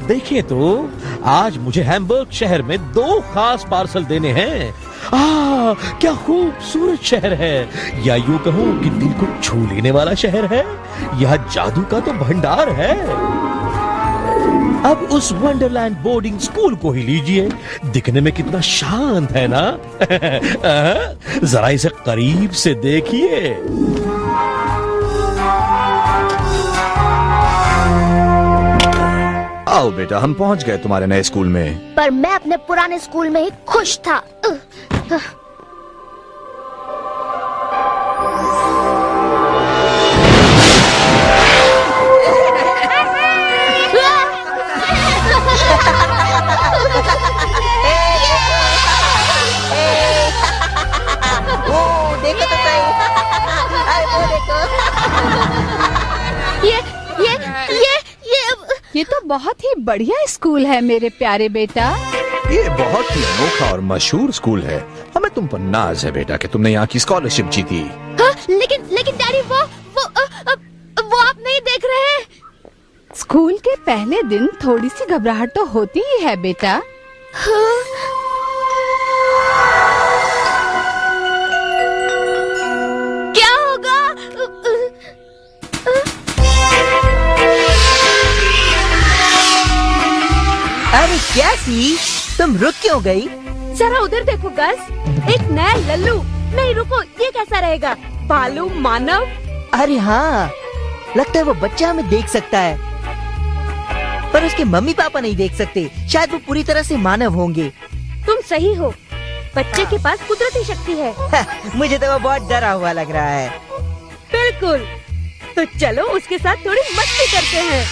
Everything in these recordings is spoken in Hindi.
देखिए तो आज मुझे हैम्बर्ग शहर में 2 खास पार्सल देने हैं। क्या खूबसूरत शहर है, या यूं कहूं कि दिल को छू लेने वाला शहर है। यह जादू का तो भंडार है। अब उस वंडरलैंड बोर्डिंग स्कूल को ही लीजिए, दिखने में कितना शांत है ना। जरा इसे करीब से देखिए। आओ बेटा, हम पहुंच गए तुम्हारे नए स्कूल में। पर मैं अपने पुराने स्कूल में ही खुश था। देखो तो सही। अरे वो देखो। ये तो बहुत ही बढ़िया स्कूल है मेरे प्यारे बेटा। ये बहुत ही अनोखा और मशहूर स्कूल है। हमें तुम पर नाज है बेटा कि तुमने यहाँ की स्कॉलरशिप जीती। हाँ, लेकिन डैडी वो आप नहीं देख रहे? स्कूल के पहले दिन थोड़ी सी घबराहट तो होती ही है बेटा। हाँ? क्या होगा? अरे क्या सी, तुम रुक क्यों गई? जरा उधर देखो गस, एक नया लल्लू। नहीं रुको, ये कैसा रहेगा? भालू मानव। अरे हाँ, लगता है वो बच्चा हमें देख सकता है, पर उसके मम्मी पापा नहीं देख सकते। शायद वो पूरी तरह से मानव होंगे। तुम सही हो, बच्चे के पास कुदरती शक्ति है। मुझे तो वो बहुत डरा हुआ लग रहा है। बिल्कुल, तो चलो उसके साथ थोड़ी मस्ती करते हैं।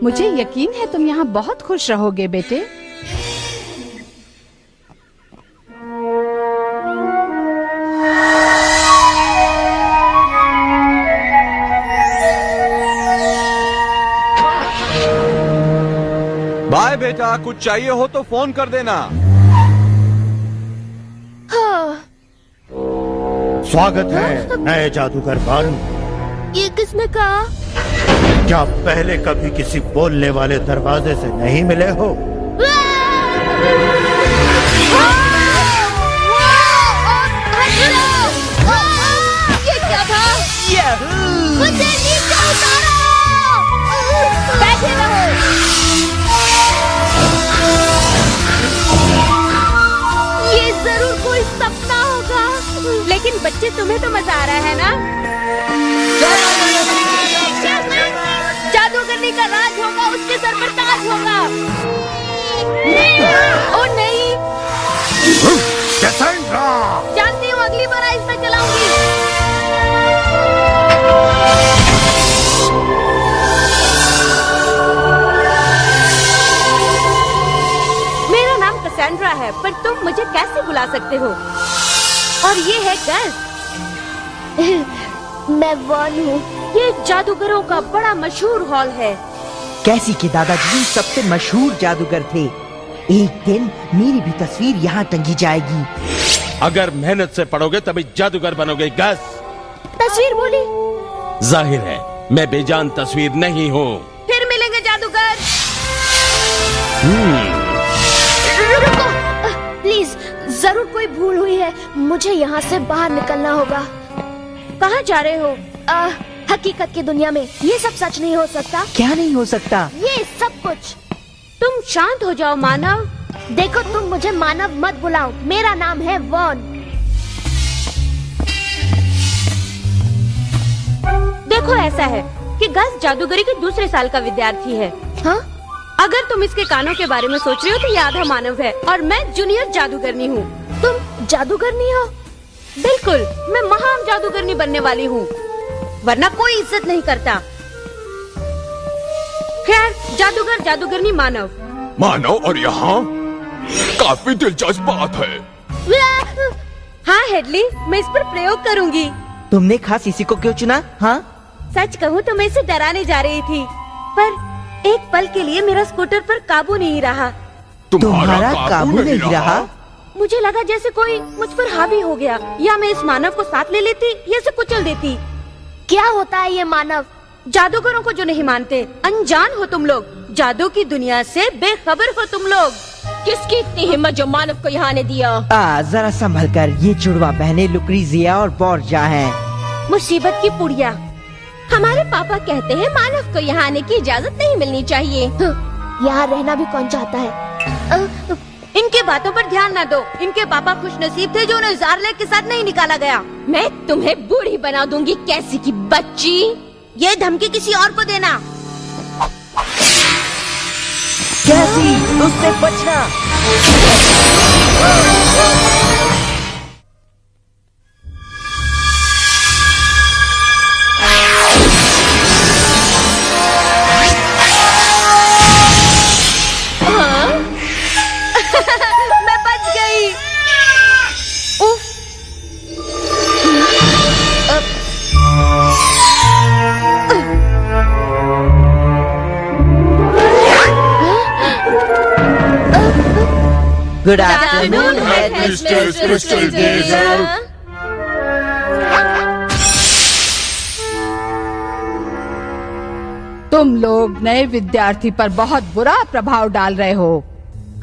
मुझे यकीन है तुम यहाँ बहुत खुश रहोगे बेटे। बाय बेटा, कुछ चाहिए हो तो फोन कर देना। हाँ। स्वागत है नए जादूगर बानू। ये किसने कहा? क्या पहले कभी किसी बोलने वाले दरवाजे से नहीं मिले हो? ये क्या था? मुझे नीचे उतारो! बैठे रहो। ये जरूर कोई सपना होगा। लेकिन बच्चे, तुम्हें तो मजा आ रहा है ना? जादूगरनी का राज होगा, उसके सर पर ताज होगा। ओ नहीं, कैसेंड्रा! जानती हूँ अगली बार आहिस्ता चलाऊंगी। मेरा नाम कैसेंड्रा है, पर तुम मुझे कैसे बुला सकते हो? और ये है गस। मैं वॉन हूँ। ये जादूगरों का बड़ा मशहूर हॉल है। कैसी के दादाजी सबसे मशहूर जादूगर थे। एक दिन मेरी भी तस्वीर यहाँ टंगी जाएगी। अगर मेहनत से पढ़ोगे तभी जादूगर बनोगे गस। तस्वीर बोली? जाहिर है मैं बेजान तस्वीर नहीं हूँ। फिर मिलेंगे जादूगर। रुको, प्लीज, जरूर कोई भूल हुई है। मुझे यहाँ से बाहर निकलना होगा। कहाँ जा रहे हो? हकीकत की दुनिया में ये सब सच नहीं हो सकता। क्या नहीं हो सकता? ये सब कुछ। तुम शांत हो जाओ मानव। देखो, तुम मुझे मानव मत बुलाओ, मेरा नाम है वॉन। देखो, ऐसा है कि गस जादूगरी के दूसरे साल का विद्यार्थी है। हाँ? अगर तुम इसके कानों के बारे में सोच रहे हो तो ये आधा मानव है और मैं जूनियर जादूगरनी हूँ। तुम जादूगरनी हो? बिल्कुल, मैं महान जादूगरनी बनने वाली हूँ, वरना कोई इज्जत नहीं करता। खैर, जादूगर, जादूगरनी, मानव। मानव और यहाँ काफी दिलचस्प बात है। हाँ हेडली, मैं इस पर प्रयोग करूँगी। तुमने खास इसी को क्यों चुना? हाँ, सच कहूँ तो मैं इसे डराने जा रही थी, पर एक पल के लिए मेरा स्कूटर पर काबू नहीं रहा। तुम्हारा काबू नहीं रहा? मुझे लगा जैसे कोई मुझ पर हावी हो गया, या मैं इस मानव को साथ ले लेती या इसे कुचल देती। क्या होता है ये मानव? जादूगरों को जो नहीं मानते, अनजान हो तुम लोग, जादू की दुनिया से बेखबर हो तुम लोग। किसकी इतनी हिम्मत जो मानव को यहाँ आने दिया? जरा संभल कर, ये जुड़वा बहने लुक्रीजिया और बोर्जा हैं। मुसीबत की पुड़िया। हमारे पापा कहते हैं मानव को यहाँ आने की इजाजत नहीं मिलनी चाहिए। यहाँ रहना भी कौन चाहता है? इनकी बातों पर ध्यान न दो। इनके पापा खुशनसीब थे जो उन्हें ज़ारलेक के साथ नहीं निकाला गया। मैं तुम्हें बूढ़ी बना दूंगी, कैसी की बच्ची। ये धमकी किसी और को देना। कैसी, उससे बचना। मैं बच गई। उफ। Good afternoon headmistress Crystal Gazer. तुम लोग नए विद्यार्थी पर बहुत बुरा प्रभाव डाल रहे हो।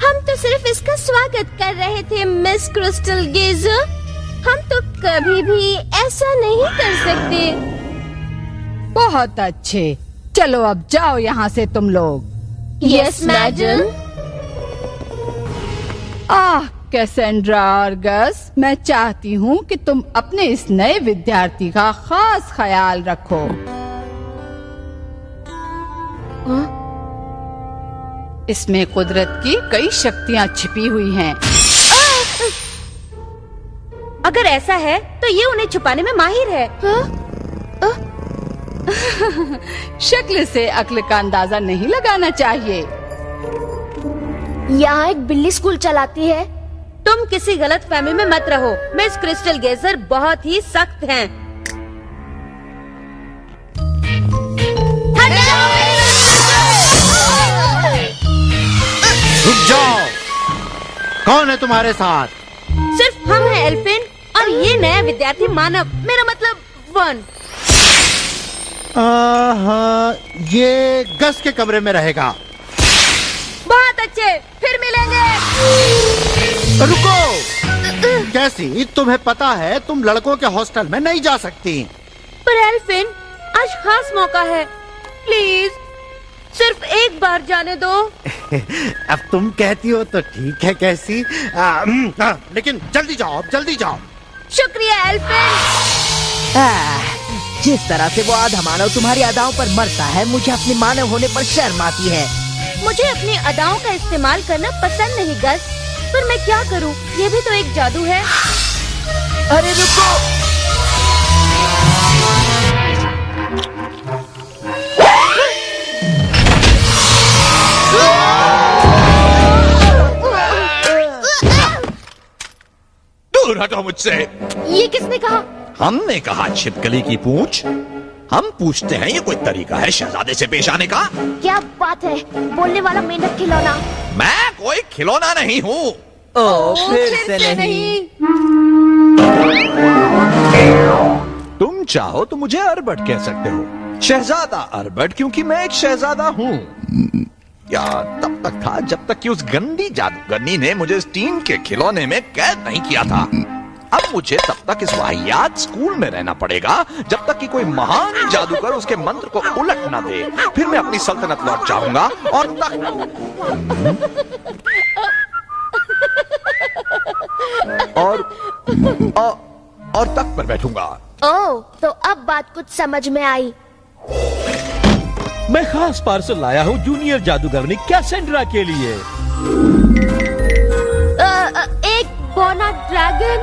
हम तो सिर्फ इसका स्वागत कर रहे थे मिस क्रिस्टल गेजर। हम तो कभी भी ऐसा नहीं कर सकते। बहुत अच्छे, चलो अब जाओ यहाँ से तुम लोग। Yes madam. कैसेंड्रा और गस, मैं चाहती हूँ कि तुम अपने इस नए विद्यार्थी का खास ख्याल रखो। इसमें कुदरत की कई शक्तियाँ छिपी हुई हैं। अगर ऐसा है तो ये उन्हें छुपाने में माहिर है। शक्ल से अक्ल का अंदाजा नहीं लगाना चाहिए। यहाँ एक बिल्ली स्कूल चलाती है। तुम किसी गलत फहमी में मत रहो। मिस क्रिस्टल गेजर बहुत ही सख्त हैं। रुक जाओ। कौन है तुम्हारे साथ? सिर्फ हम हैं एल्फिन और ये नया विद्यार्थी मानव, मेरा मतलब वन। ये गस के कमरे में रहेगा। बहुत अच्छे, फिर मिलेंगे। रुको। कैसी, तुम्हें पता है तुम लड़कों के हॉस्टल में नहीं जा सकती। पर एल्फिन, आज खास मौका है, प्लीज सिर्फ एक बार जाने दो। अब तुम कहती हो तो ठीक है कैसी। लेकिन जल्दी जाओ, अब जल्दी जाओ। शुक्रिया एल्फिन। जिस तरह से वो आधा मानव तुम्हारी अदाओं पर मरता है, मुझे अपने मानव होने पर शर्म आती है। मुझे अपनी अदाओं का इस्तेमाल करना पसंद नहीं गस, पर मैं क्या करूं? ये भी तो एक जादू है। अरे रुको। दूर हटो मुझसे। ये किसने कहा? हमने कहा छिपकली की पूंछ। हम पूछते हैं ये कोई तरीका है शहजादे से पेश आने का? क्या बात है, बोलने वाला मेंढक खिलौना। मैं कोई खिलौना नहीं हूँ। फिर से नहीं। तुम चाहो तो मुझे अरबट कह सकते हो, शहजादा अरबट, क्योंकि मैं एक शहजादा हूँ। या तब तक था जब तक कि उस गंदी जादूगरनी ने मुझे इस टीन के खिलौने में कैद नहीं किया था। अब मुझे तब तक इस वाहियात स्कूल में रहना पड़ेगा जब तक कि कोई महान जादूगर उसके मंत्र को उलट ना दे। फिर मैं अपनी सल्तनत लौट जाऊंगा और तख्त पर बैठूंगा। ओह, तो अब बात कुछ समझ में आई। मैं खास पार्सल लाया हूँ जूनियर जादूगरनी कैसेंड्रा के लिए। एक बोना ड्रैगन।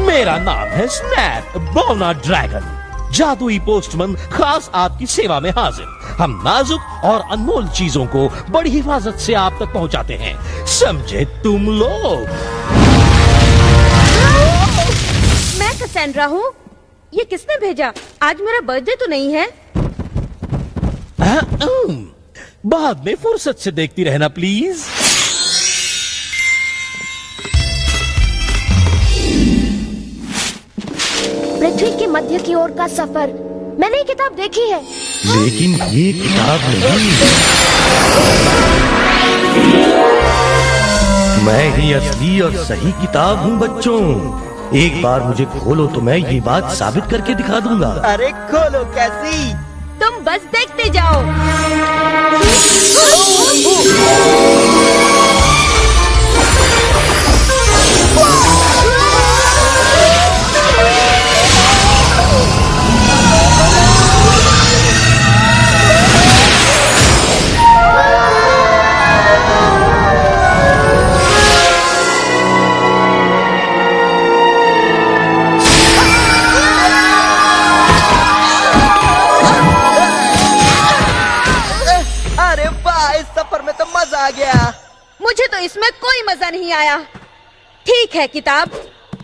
मेरा नाम है स्नैप बोना ड्रैगन। जादुई पोस्टमैन खास आपकी सेवा में हाजिर। हम नाजुक और अनमोल चीजों को बड़ी हिफाजत से आप तक पहुंचाते हैं, समझे तुम लोग? मैं कैसेंड्रा हूँ। ये किसने भेजा? आज मेरा बर्थडे तो नहीं है। बाद में फुर्सत से देखती रहना प्लीज। पृथ्वी के मध्य की ओर का सफर मैंने ये किताब देखी है। लेकिन ये किताब नहीं, मैं ही असली और सही किताब हूँ बच्चों। एक बार मुझे खोलो तो मैं ये बात साबित करके दिखा दूंगा। अरे खोलो कैसी। तुम बस देखते जाओ। अरे वाह, इस सफर में तो मजा आ गया। मुझे तो इसमें कोई मजा नहीं आया। ठीक है किताब,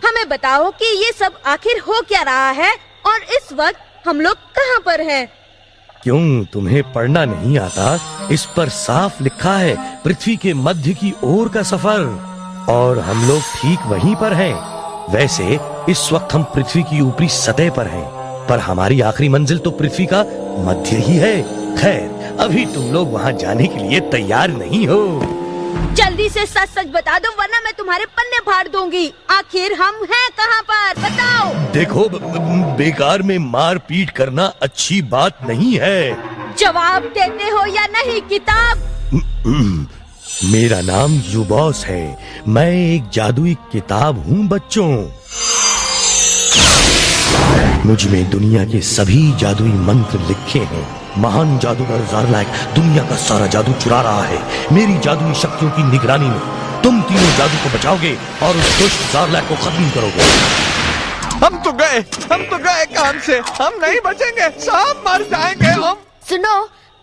हमें बताओ कि ये सब आखिर हो क्या रहा है और इस वक्त हम लोग कहाँ पर हैं? क्यों तुम्हें पढ़ना नहीं आता? इस पर साफ लिखा है पृथ्वी के मध्य की ओर का सफर, और हम लोग ठीक वहीं पर हैं। वैसे इस वक्त हम पृथ्वी की ऊपरी सतह पर हैं, पर हमारी आखिरी मंजिल तो पृथ्वी का मध्य ही है। खैर, अभी तुम लोग वहाँ जाने के लिए तैयार नहीं हो। जल्दी से सच सच बता दो वरना मैं तुम्हारे पन्ने फाड़ दूंगी। आखिर हम हैं कहाँ पर, बताओ। देखो, बेकार में मार पीट करना अच्छी बात नहीं है। जवाब देते हो या नहीं किताब? मेरा नाम यूबॉस है। मैं एक जादुई किताब हूँ बच्चों। मुझ में दुनिया के सभी जादुई मंत्र लिखे हैं। महान जादूगर ज़ार्लैक दुनिया का सारा जादू चुरा रहा है। मेरी जादुई शक्तियों की निगरानी में तुम तीनों जादू को बचाओगे और उस दुष्ट ज़ार्लैक को खत्म करोगे। हम तो गए काम से। हम नहीं बचेंगे, सब मर जाएंगे हम। सुनो,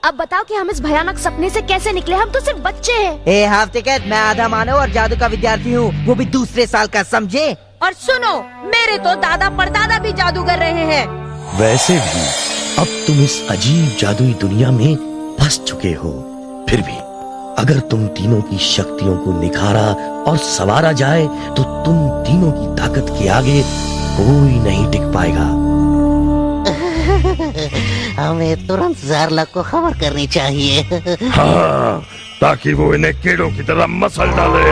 अब बताओ कि हम इस भयानक सपने से कैसे निकले? हम तो सिर्फ बच्चे हैं। ए हफ्ते कैद, मैं आधा मानव और जादू का विद्यार्थी हूँ, वो भी दूसरे साल का, समझे? और सुनो, मेरे तो दादा परदादा भी जादू कर रहे हैं। वैसे भी अब तुम इस अजीब जादुई दुनिया में फंस चुके हो। फिर भी अगर तुम तीनों की शक्तियों को निखारा और संवारा जाए तो तुम तीनों की ताकत के आगे कोई नहीं टिक पाएगा। हमें तुरंत ज़ार्लैक को खबर करनी चाहिए। हाँ, ताकि वो इन्हें कीड़ों की तरह मसल डाले।